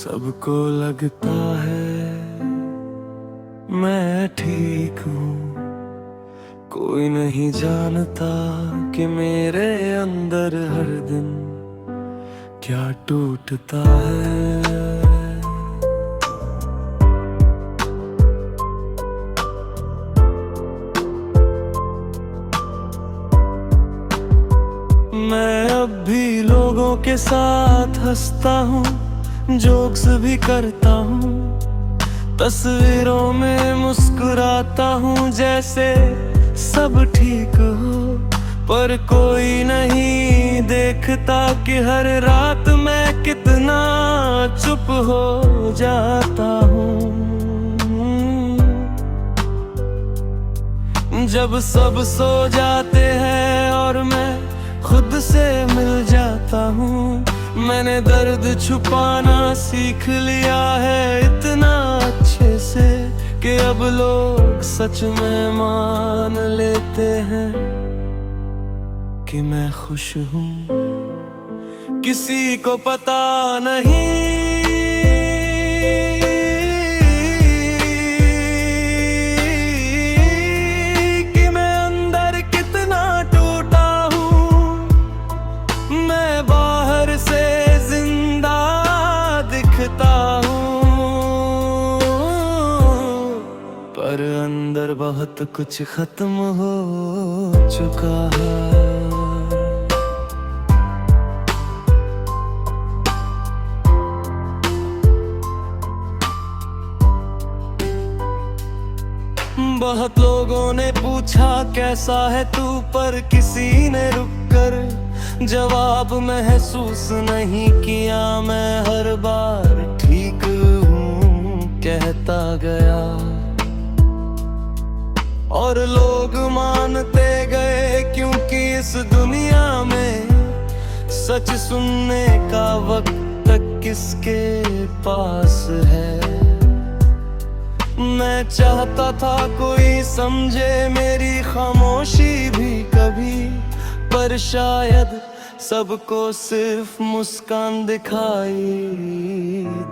सबको लगता है मैं ठीक हूँ, कोई नहीं जानता कि मेरे अंदर हर दिन क्या टूटता है। मैं अब भी लोगों के साथ हंसता हूँ, जोक्स भी करता हूँ, तस्वीरों में मुस्कुराता हूँ जैसे सब ठीक हो। पर कोई नहीं देखता कि हर रात मैं कितना चुप हो जाता हूँ। जब सब सो जाते हैं और मैं खुद से मिल जाता हूँ, मैंने दर्द छुपाना सीख लिया है इतना अच्छे से कि अब लोग सच में मान लेते हैं कि मैं खुश हूँ। किसी को पता नहीं कि मैं अंदर कितना टूटा हूँ। मैं बाहर से जिंदा दिखता हूँ, पर अंदर बहुत कुछ खत्म हो चुका है। बहुत लोगों ने पूछा कैसा है तू, पर किसी ने रुककर जवाब महसूस नहीं किया। मैं हर बार ठीक हूँ कहता गया और लोग मानते गए, क्योंकि इस दुनिया में सच सुनने का वक्त तक किसके पास है। मैं चाहता था कोई समझे मेरी खामोशी भी कभी, पर शायद सबको सिर्फ मुस्कान दिखाई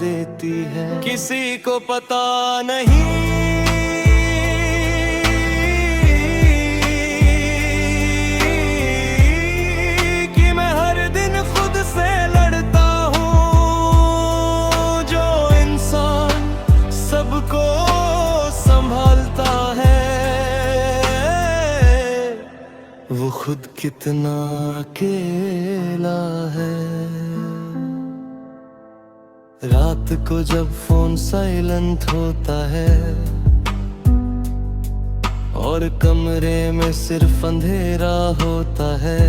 देती है। किसी को पता नहीं कि मैं हर दिन खुद से लड़ता हूँ। जो इंसान सबको संभालता है, वो खुद कितना अकेला है। रात को जब फोन साइलेंट होता है और कमरे में सिर्फ अंधेरा होता है,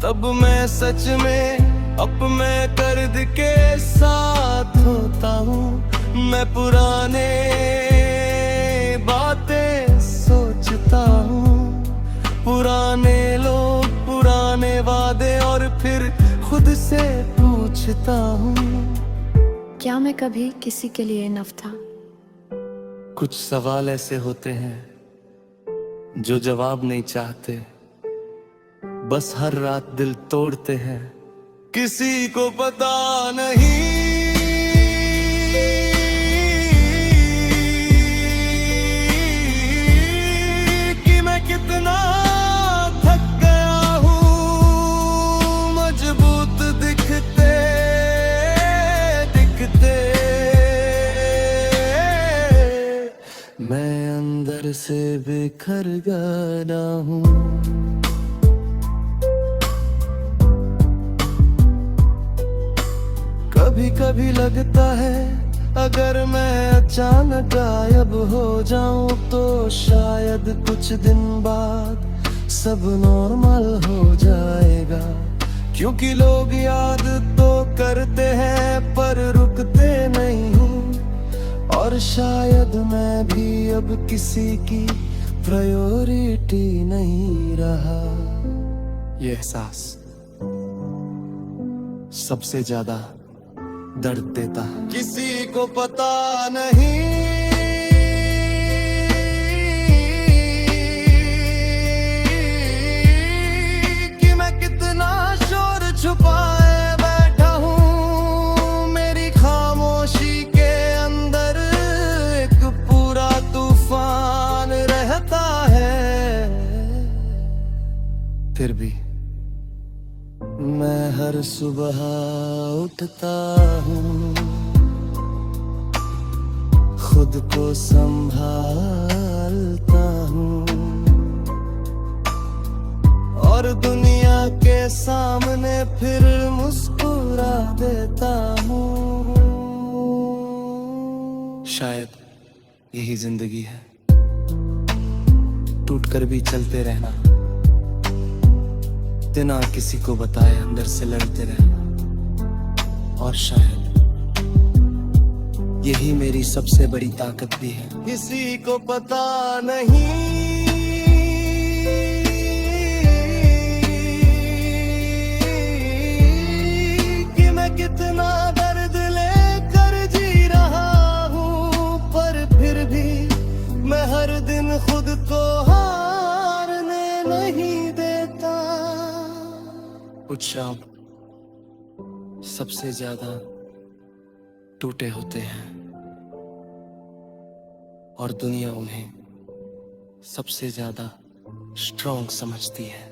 तब मैं सच में अपने दर्द के साथ होता हूँ। मैं पुराने बातें सोचता हूँ, पुराने लोग, पुराने वादे, और फिर खुद से पूछता हूँ, क्या मैं कभी किसी के लिए इनफ था? कुछ सवाल ऐसे होते हैं जो जवाब नहीं चाहते, बस हर रात दिल तोड़ते हैं। किसी को पता नहीं कि मैं कितना थक गया हूँ, मजबूत दिखते दिखते मैं अंदर से बिखर गया हूँ। कभी कभी लगता है अगर मैं अचानक गायब हो जाऊं तो शायद कुछ दिन बाद सब नॉर्मल हो जाएगा। क्योंकि लोग याद तो करते हैं पर रुकते नहीं, और शायद मैं भी अब किसी की प्रायोरिटी नहीं रहा। ये एहसास सबसे ज्यादा दर्द देता। किसी को पता नहीं कि मैं कितना शोर छुपाए बैठा हूँ। फिर भी मैं हर सुबह उठता हूँ, खुद को संभालता हूँ और दुनिया के सामने फिर मुस्कुरा देता हूँ। शायद यही जिंदगी है, टूट कर भी चलते रहना, बिना किसी को बताए अंदर से लड़ते रहना। और शायद यही मेरी सबसे बड़ी ताकत भी है। किसी को पता नहीं कि मैं कितना दर्द लेकर जी रहा हूँ, पर फिर भी मैं हर दिन खुद को हारने नहीं देता। कुछ शब्द सबसे ज्यादा टूटे होते हैं और दुनिया उन्हें सबसे ज्यादा स्ट्रॉन्ग समझती है।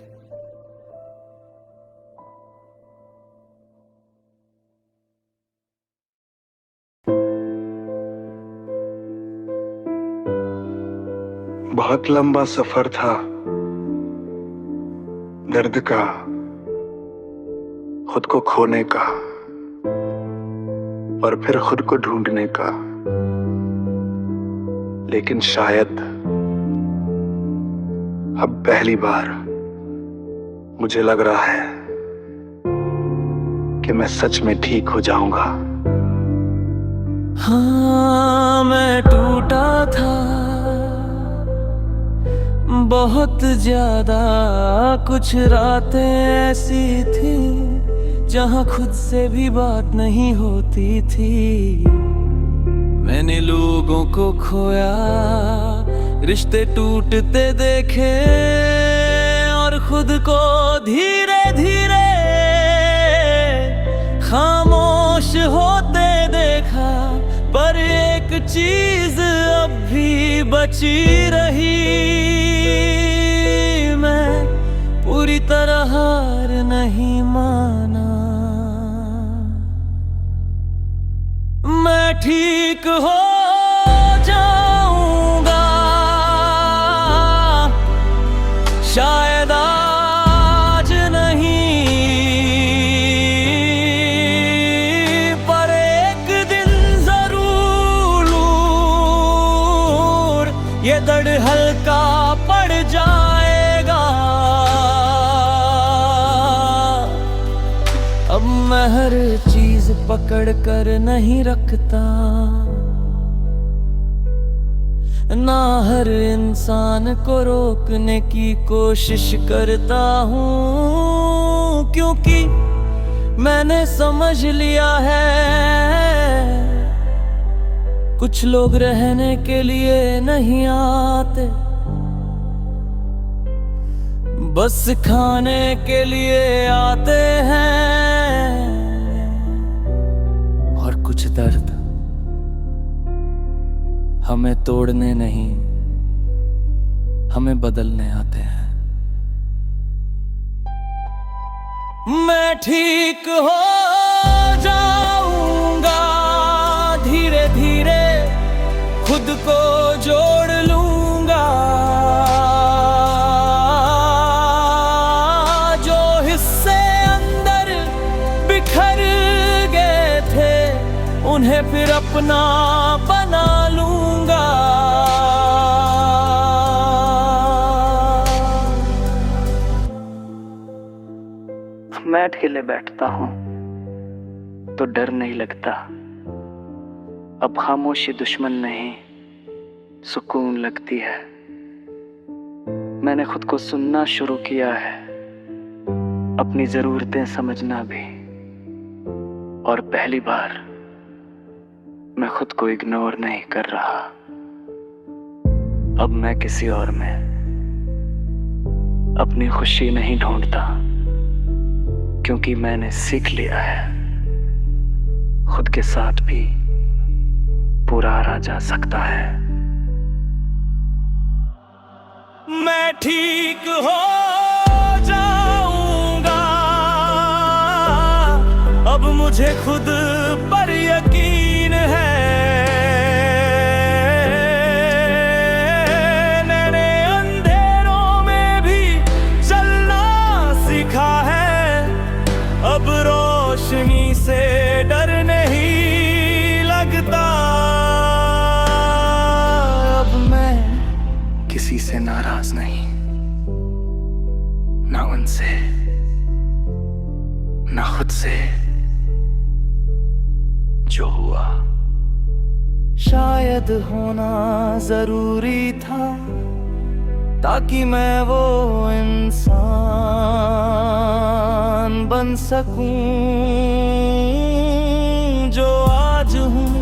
बहुत लंबा सफर था दर्द का, खुद को खोने का और फिर खुद को ढूंढने का। लेकिन शायद अब पहली बार मुझे लग रहा है कि मैं सच में ठीक हो जाऊंगा। हाँ, मैं टूटा था बहुत ज्यादा, कुछ रातें ऐसी थी जहां खुद से भी बात नहीं होती थी। मैंने लोगों को खोया, रिश्ते टूटते देखे और खुद को धीरे धीरे खामोश होते देखा। पर एक चीज अब भी बची रही, मैं पूरी तरह हार नहीं माना। मैं ठीक हो जाऊंगा, शायद आज नहीं, पर एक दिन जरूर ये दर्द हल्का पड़ जाएगा। अब मैं हर चीज पकड़ कर नहीं रखता, ना हर इंसान को रोकने की कोशिश करता हूँ, क्योंकि मैंने समझ लिया है कुछ लोग रहने के लिए नहीं आते, बस खाने के लिए आते हैं। और कुछ दर्द हमें तोड़ने नहीं, हमें बदलने आते हैं। मैं ठीक हो जाऊंगा, धीरे धीरे खुद को जोड़ लूंगा। जो हिस्से अंदर बिखर गए थे उन्हें फिर अपना बना लूंगा। मैं अकेले बैठता हूँ तो डर नहीं लगता, अब खामोशी दुश्मन नहीं सुकून लगती है। मैंने खुद को सुनना शुरू किया है, अपनी जरूरतें समझना भी, और पहली बार मैं खुद को इग्नोर नहीं कर रहा। अब मैं किसी और में अपनी खुशी नहीं ढूंढता, क्योंकि मैंने सीख लिया है खुद के साथ भी पूरा रहा जा सकता है। मैं ठीक हो जा मुझे खुद पर यकीन है, मैंने अंधेरों में भी चलना सीखा है। अब रोशनी से डर नहीं लगता। अब मैं किसी से नाराज नहीं, ना उनसे ना खुद से। जो हुआ शायद होना जरूरी था, ताकि मैं वो इंसान बन सकूं जो आज हूं।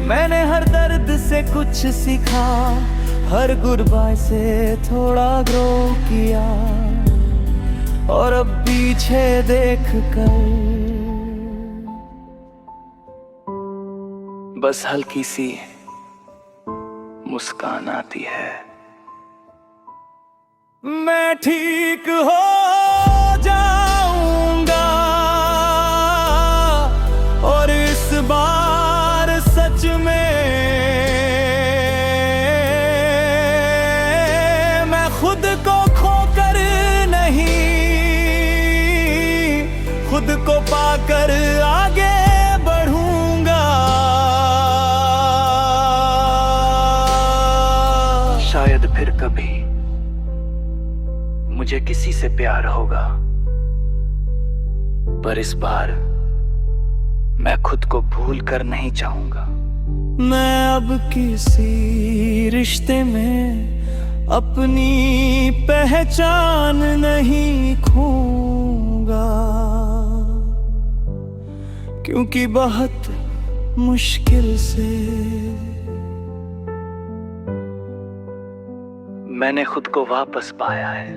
मैंने हर दर्द से कुछ सीखा, हर गुड बाय से थोड़ा ग्रो किया, और अब पीछे देख कर बस हल्की सी मुस्कान आती है। मैं ठीक हो जाऊंगा, और इस बार सच में मैं खुद को खोकर नहीं, खुद को पाकर आगे बढ़ूंगा। शायद फिर कभी मुझे किसी से प्यार होगा, पर इस बार मैं खुद को भूल कर नहीं चाहूंगा। मैं अब किसी रिश्ते में अपनी पहचान नहीं खूंगा, क्योंकि बहुत मुश्किल से मैंने खुद को वापस पाया है।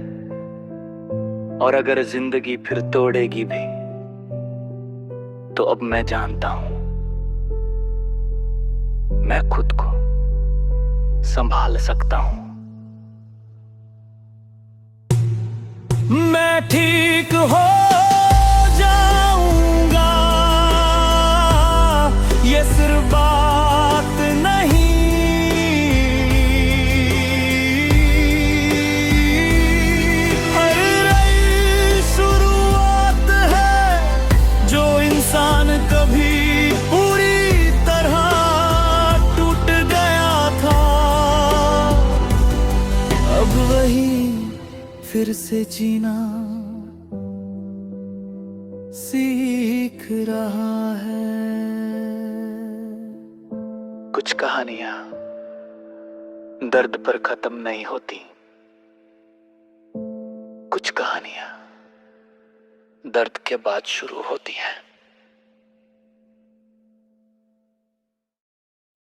और अगर जिंदगी फिर तोड़ेगी भी, तो अब मैं जानता हूं मैं खुद को संभाल सकता हूं। मैं ठीक हो जाऊंगा, ये सिर्फ बात नहीं, हर नई शुरुआत है। जो इंसान कभी पूरी तरह टूट गया था, अब वही फिर से जीना सीख रहा है। कुछ कहानियां दर्द पर खत्म नहीं होती, कुछ कहानियां दर्द के बाद शुरू होती हैं।